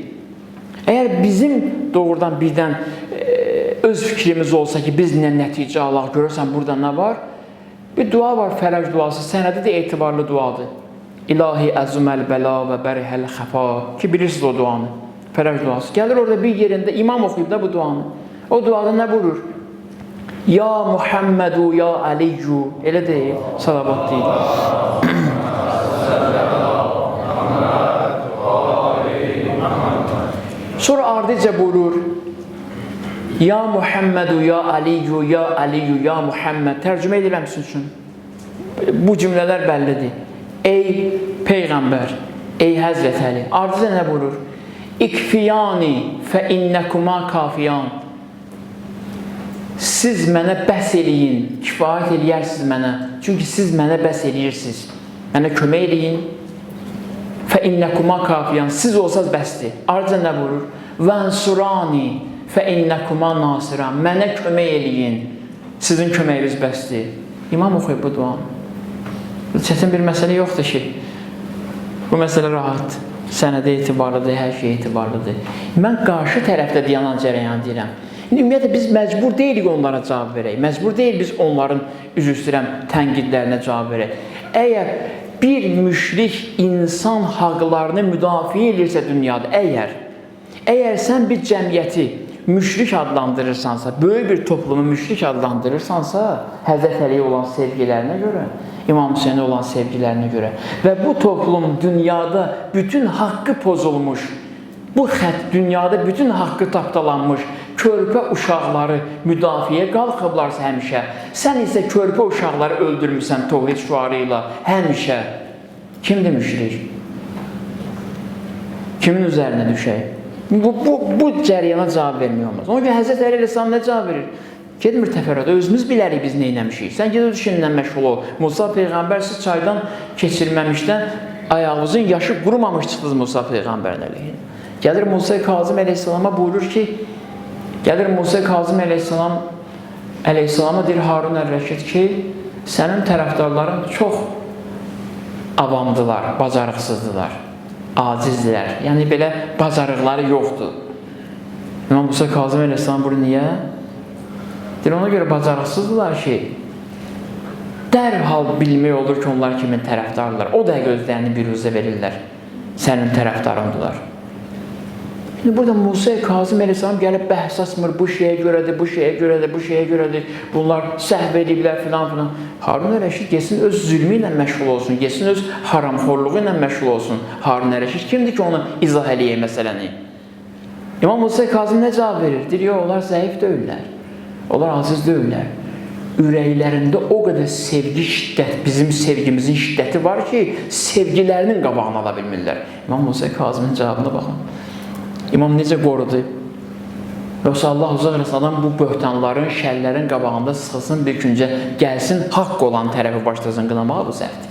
Əgər bizim doğrudan birdən öz fikrimiz olsa ki, biz nə nəticə alaq, görürsən burada nə var? Bir dua var, fərəc duası, sənədi də etibarlı duadır. İlahi əzüməl bəla və bərihəl xəfa ki, bilirsiniz o duanı. Fərəc duası. Gəlir orada bir yerində, imam oxuyub da bu duanı. O duada nə vurur? Ya Muhammedu, ya Aliyyü. Elə deyil, salavat deyil. Sonra ardıca buyurur. Ya Muhammedu, ya Aliyyü, ya Aliyyü, ya Muhammed. Tərcümə edirəm sizin üçün. Bu cümlələr bəllidir. Ey Peyğəmbər, ey Həzrət Əli. Ardıca nə buyurur? İkfiyani fə innəkuma kafiyan. Siz mənə bəs eləyin, kifayət eləyərsiniz mənə. Çünki siz mənə bəs eləyirsiniz. Mənə kömək eləyin. Fə innəkuma kafiyan. Siz olsaz bəsdir. Arca nə buyurur? Vənsurani fə innəkuma nasiran. Mənə kömək eləyin. Sizin köməyiniz bəsdir. İmam oxuyub bu duanı. Çətin bir məsələ yoxdur ki. Bu məsələ rahat. Sənədə etibarlıdır, hər şey etibarlıdır. Mən qarşı tərəfdə dayanan cərəyan deyirəm. Ümumiyyətlə, biz məcbur deyilik onlara cavab verək. Məcbur deyil biz onların, üzr istəyirəm, tənqidlərinə cavab verək. Əgər bir müşrik insan haqlarını müdafiə edirsə dünyada, əgər sən bir cəmiyyəti müşrik adlandırırsansa, böyük bir toplumu müşrik adlandırırsansa, Həzrət Əliyə olan sevgilərinə görə, İmam Hüseynə olan sevgilərinə görə və bu toplum dünyada bütün haqqı pozulmuş, bu xətt dünyada bütün haqqı tapdalanmış, körpə uşaqları müdafiəyə qalxıblarsa həmişə, sən isə körpə uşaqları öldürmüsən təvhid şüarı ilə həmişə. Kimdir müşrik? Kimin üzərinə düşək? Bu cəriyana cavab vermək olmaz. Ona görə Həzrət Əli Əleyhisselam nə cavab verir? Gedmir təfərrüata, özümüz bilərik biz nə eləmişik. Sən gedib işinlə məşğul ol. Musa Peyğəmbər siz çaydan keçirməmişdən ayağınızın yaşı qurumamış çıxdınız Musa Peyğəmbərin əleyhinə. Gəlir Musa Kazım Əleyhisselama buyurur ki, gəlir Musa Kazım Əleyhisselama deyir Harun Əl-Rəşid ki, sənin tərəfdarların çox avamdılar, bacarıqsızdılar, acizdirlər. Yəni belə bacarıqları yoxdur. İmam Musa Kazım Əleyhisselam buyurur, niyə? Ona görə bacarıqsızdılar ki, dərhal bilmək olur ki, onlar kimin tərəfdarlar. O dəqiqə özlərini biruzə verirlər. Sənin tərəfdarındılar. Şimdi burada Musa Kazım Əleyhisselam gəlib bəhs açmır. Bu şeyə görədir, bu şeyə görədir, bu şeyə görədir. Bunlar səhv ediblər filan filan. Harun Əl-Rəşid getsin öz zülmü ilə məşğul olsun, getsin öz haramxorluğu ilə məşğul olsun. Harun Əl-Rəşid kimdir ki, onu izah eləyək məsələni? İmam Musa Kazım nə cavab verir? Deyir, yox, onlar zəif deyirlər. Onlar aziz deyirlər. Ürəklərində o qədər sevgi şiddət, bizim sevgimizin şiddəti var ki, sevgilərinin qabağını ala bilmirlər. İmam Musa Kazımın cavabına baxın. İmam necə qorudu? Yoxsa Allah uzaq eləsin, adam bu böhtanların, şərlərin qabağında sıxılsın, bir güncə gəlsin, haqq olan tərəfi başlasın qınamağa, bu səhvdir.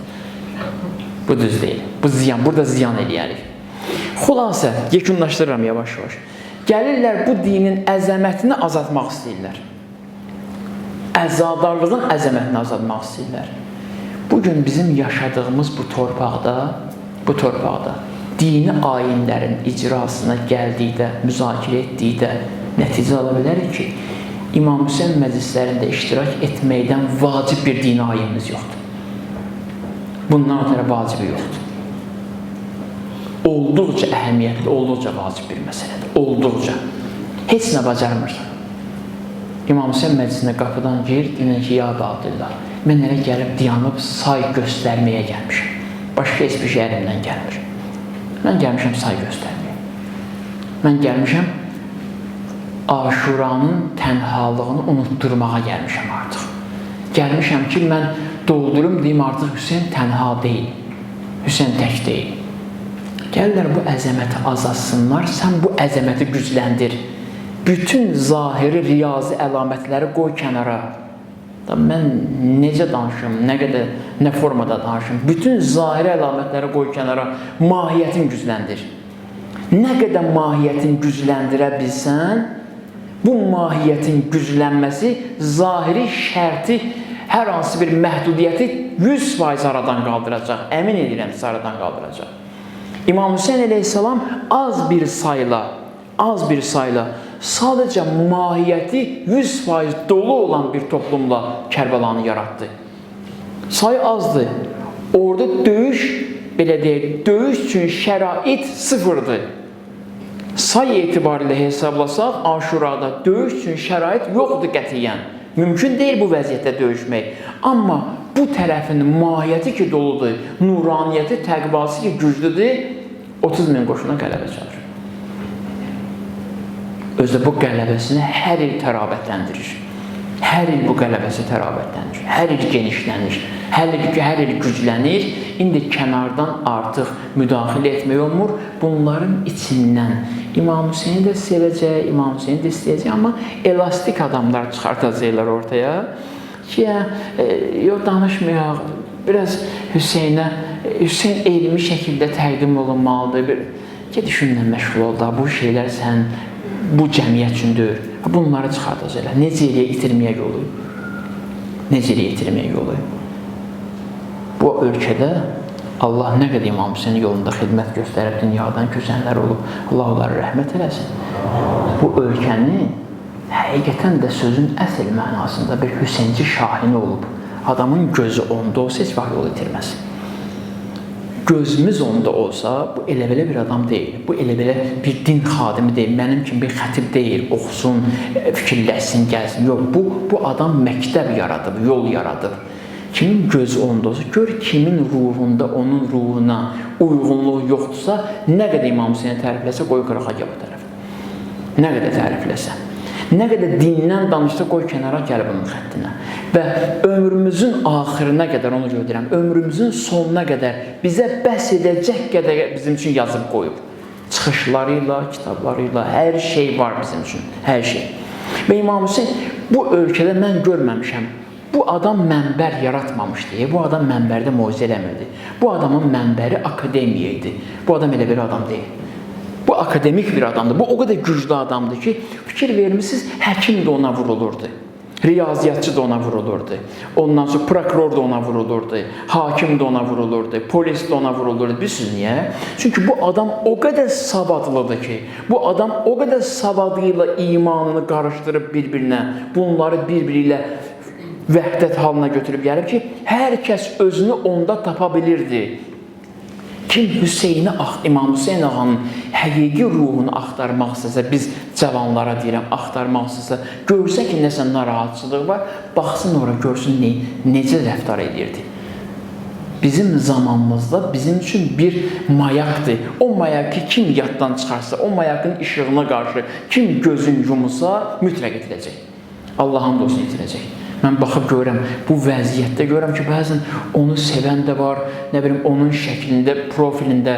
Bu düz deyil. Bu ziyan, burada ziyan eləyərik. Xülasə, yekunlaşdırıram yavaş-yavaş. Gəlirlər bu dinin əzəmətini azaltmaq istəyirlər. Əzadarlığın əzəmətini azaltmaq istəyirlər. Bugün bizim yaşadığımız bu torpaqda dini ayinlərin icrasına gəldikdə, müzakirə etdikdə nəticə ala bilərik ki, İmam Hüseyin məclislərində iştirak etməkdən vacib bir dini ayinimiz yoxdur. Bundan ötürü vacibi yoxdur. Olduqca əhəmiyyətli, olduqca vacib bir məsələdir. Olduqca. Heç nə bacarmırsan. İmam Hüseyin məclisinə qapıdan gir, deyir ki, ya Abdullah, mən elə gəlib dayanıb say göstərməyə gəlmişəm. Başqa heç bir şey əlimdən gəlmir. Mən gəlmişəm say göstərməyə. Mən gəlmişəm Aşuranın tənhalığını unutturmağa gəlmişəm artıq. Gəlmişəm ki, mən doldurum deyim artıq Hüseyin tənha deyil. Hüseyin tək deyil. Gəlirlər bu əzəməti azalsınlar, sən bu əzəməti gücləndir. Bütün zahiri, riyazi əlamətləri qoy kənara. Mən necə danışım, nə qədər, nə formada danışım. Bütün zahiri əlamətləri qoy kənara, mahiyyətin gücləndir. Nə qədər mahiyyətin gücləndirə bilsən, bu mahiyyətin güclənməsi zahiri şərti, hər hansı bir məhdudiyyəti 100% aradan qaldıracaq. Əmin edirəm ki, aradan qaldıracaq. İmam Hüseyin Əleyhisselam az bir sayla sadəcə mahiyyəti 100% dolu olan bir toplumla Kərbəlanı yaratdı. Sayı azdır. Orada döyüş, belə deyək, döyüş üçün şərait sıfırdır. Say etibarilə hesablasaq, Aşurada döyüş üçün şərait yoxdur qətiyyən. Mümkün deyil bu vəziyyətdə döyüşmək. Amma bu tərəfin mahiyyəti ki doludur, nuraniyyəti, təqvası ki güclüdür, 30.000 qoşuna qələbə çalır. Özdə bu qələbəsini hər il tərabətləndirir. Hər il bu qələbəsi tərabətləndirir. Hər il genişlənir. Hər il güclənir. İndi kənardan artıq müdaxilə etmək olmur. Bunların içindən İmam Hüseyni də sevəcək, İmam Hüseyni də istəyəcək, amma elastik adamlar çıxartacaqlar ortaya ki, yox danışmayaq, biraz Hüseyin elmi şəkildə təqdim olunmalıdır. Ged düşünlə məşğul ol da, bu şeylər sən bu cəmiyyət üçündür. Bunları çıxartacaqlar. Necə eləyə itirməyə yolu? Necə eləyə itirməyə yolu? Bu ölkədə Allah nə qədər İmam Hüseyin yolunda xidmət göstərib dünyadan köçənlər olub. Allah onları rəhmət eləsin. Bu ölkənin həqiqətən də sözün əsl mənasında bir Hüseynci şahini olub. Adamın gözü onda olsa heç vaxt yol itirməz. Gözümüz onda olsa, bu elə-belə bir adam deyil. Bu elə-belə bir din xadimi deyil. Mənim kimi bir xətib deyil. Oxusun, fikirləşsin, gəlsin. Yox, bu adam məktəb yaradıb, yol yaradıb. Kimin gözü onda olsa, gör kimin ruhunda, onun ruhuna uyğunluq yoxdursa, nə qədər İmam Hüseyni tərifləsə, qoy qırağa gəl bu tərəf. Nə qədər tərifləsə. Nə qədər dindən danışsa qoy kənara gəl bunun xəttinə. Və ömrümüzün axırına qədər, onu görürəm, ömrümüzün sonuna qədər bizə bəs edəcək qədər bizim üçün yazıb qoyub. Çıxışlarıyla, kitablarıyla, hər şey var bizim üçün, hər şey. Və İmam Hüseyn bu ölkədə mən görməmişəm. Bu adam mənbər yaratmamışdı, bu adam mənbərdə moizə eləmirdi. Bu adamın mənbəri akademiya idi. Bu adam elə bir adam deyil. Bu akademik bir adamdır. Bu o qədər güclü adamdır ki, fikir vermişsiniz, həkim də ona vurulurdu. Riyaziyyatçı da ona vurulurdu. Ondan sonra prokuror da ona vurulurdu. Hakim de ona vurulurdu. Polis de ona vurulurdu. Bilirsiniz niyə? Çünki bu adam o qədər savadlıdır ki, bu adam o qədər savadıyla imanını qarışdırıb bir-birinə, bunları bir-biri ilə vəhdət halına götürüb gəlib ki, hər kəs özünü onda tapa bilirdi. Kim İmam Hüseyn ağanın həqiqi ruhunu axtarmaq istəsə, biz cavanlara deyirəm, axtarmaq istəsə, görsə ki, nəsə narahatçılığı var, baxsın ora, görsün necə rəftar edirdi. Bizim zamanımızda bizim üçün bir mayaqdır. O mayaqı kim yaddan çıxarsa, o mayaqın işığına qarşı kim gözün yumursa, mütləq itirəcək. Allah'ın olsun itirəcək. Mən baxıb görürəm, bu vəziyyətdə görürəm ki, bəzən onu sevən də var, nə bilim, onun şəklində, profilində,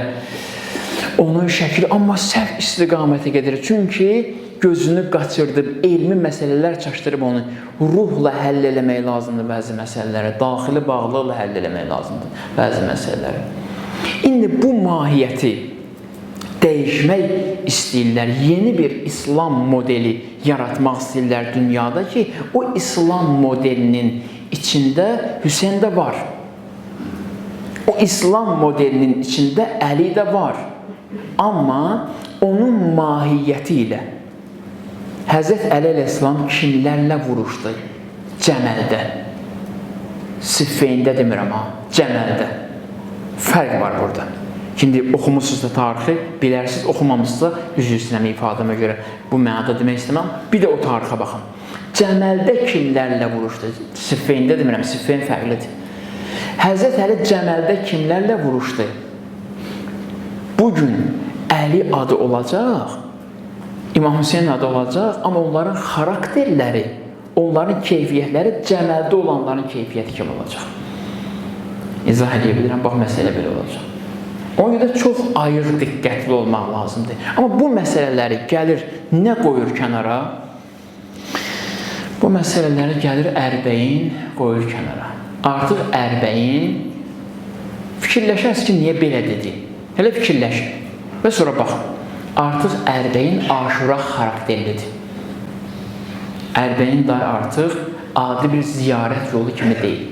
onun şəkli, amma səhv istiqamətə gedir. Çünki gözünü qaçırdıb, elmi məsələlər çaşdırıb onu ruhla həll eləmək lazımdır bəzi məsələləri, daxili bağlılıqla həll eləmək lazımdır bəzi məsələləri. İndi bu mahiyyəti dəyişmək istəyirlər, yeni bir İslam modeli yaratmaq istəyirlər dünyada ki, o İslam modelinin içində Hüseyn də var. O İslam modelinin içində Əli də var. Amma onun mahiyyəti ilə Həzrət Əli əleyhissalam kimlərlə vuruşdu? Cəməldə. Siffeyndə demirəm ha, Cəməldə. Fərq var burada. Şimdi oxumusunuzsa tarixi, bilərsiniz, oxumamışsınızsa, üzr istəyirəm ifadəmə görə bu mənada demək istəməm. Bir də o tarixə baxın. Cəməldə kimlərlə vuruşdu? Siffeyndə demirəm, Siffeyn fərqlidir. Həzrət Əli Cəməldə kimlərlə vuruşdu? Bugün Əli adı olacaq, İmam Hüseyn adı olacaq, amma onların xarakterləri, onların keyfiyyətləri Cəməldə olanların keyfiyyəti kimi olacaq. İzah edə bilirəm, bax, məsələ belə olacaq. Ona görə çox ayır, diqqətli olmaq lazımdır. Amma bu məsələləri gəlir, nə qoyur kənara? Bu məsələləri gəlir Ərbəyin, qoyur kənara. Artıq Ərbəyin fikirləşərsiniz ki, niyə belə dedi? Hələ fikirləşin və sonra baxın. Artıq Ərbəyin Aşura xarakterlidir. Ərbəyin da artıq adi bir ziyarət yolu kimi deyil.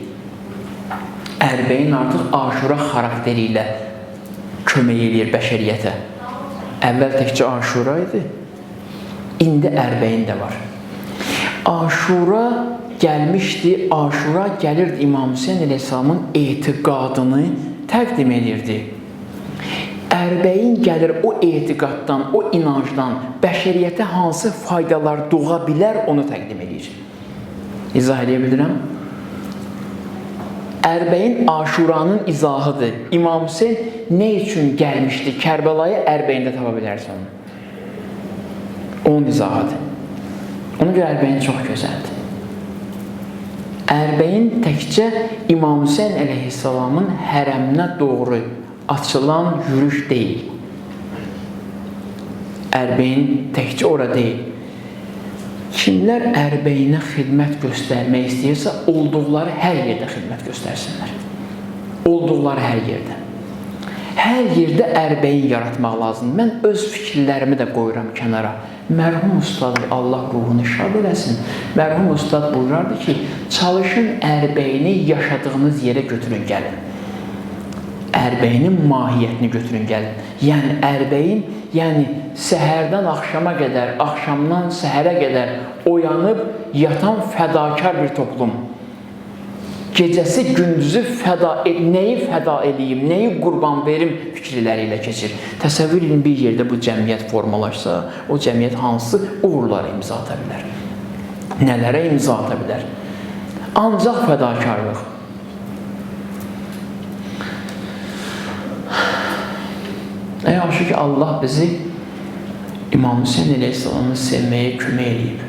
Ərbəyin artıq Aşura xarakteri ilə kömək edir bəşəriyyətə. Əvvəl təkcə Aşura idi, indi Ərbəyin də var. Aşura gəlmişdi, Aşura gəlirdi İmam Hüseyn əleyhissalamın etiqadını təqdim edirdi. Ərbəyin gəlir o etiqaddan, o inancdan bəşəriyyətə hansı faydalar doğa bilər, onu təqdim edir. İzah edə bilirəm. Ərbəyin Aşuranın izahıdır. İmam Hüseyn nə üçün gəlmişdi? Kərbəlayı Ərbəyində tapa bilərsən onu. Onun izahıdır. Ona görə Ərbəyin çox gözəldir. Ərbəyin təkcə İmam Hüseyn əleyhissalamın hərəminə doğru açılan yürüş deyil. Ərbəyin təkcə ora deyil. Kimlər Ərbəyinə xidmət göstərmək istəyirsə, olduqları hər yerdə xidmət göstərsinlər. Olduqları hər yerdə. Hər yerdə Ərbəyin yaratmaq lazımdır. Mən öz fikirlərimi də qoyuram kənara. Mərhum ustad, Allah ruhunu şad eləsin. Mərhum ustad buyurardı ki, çalışın Ərbəyini yaşadığınız yerə götürün gəlin. Ərbəyinin mahiyyətini götürün gəlin. Yəni Ərbəyin, yəni səhərdən axşama qədər, axşamdan səhərə qədər oyanıb yatan fədakar bir toplum. Gecəsi gündüzü nəyi fəda edeyim, nəyi qurban verim fikirləri ilə keçir. Təsəvvür edin, bir yerdə bu cəmiyyət formalaşsa, o cəmiyyət hansı uğurlara imza ata bilər? Nələrə imza ata bilər? Ancaq fədakarlıq. Yaxşı ki, Allah bizi İmam Hüseyn əleyhissalamı sevməyə kömək edib.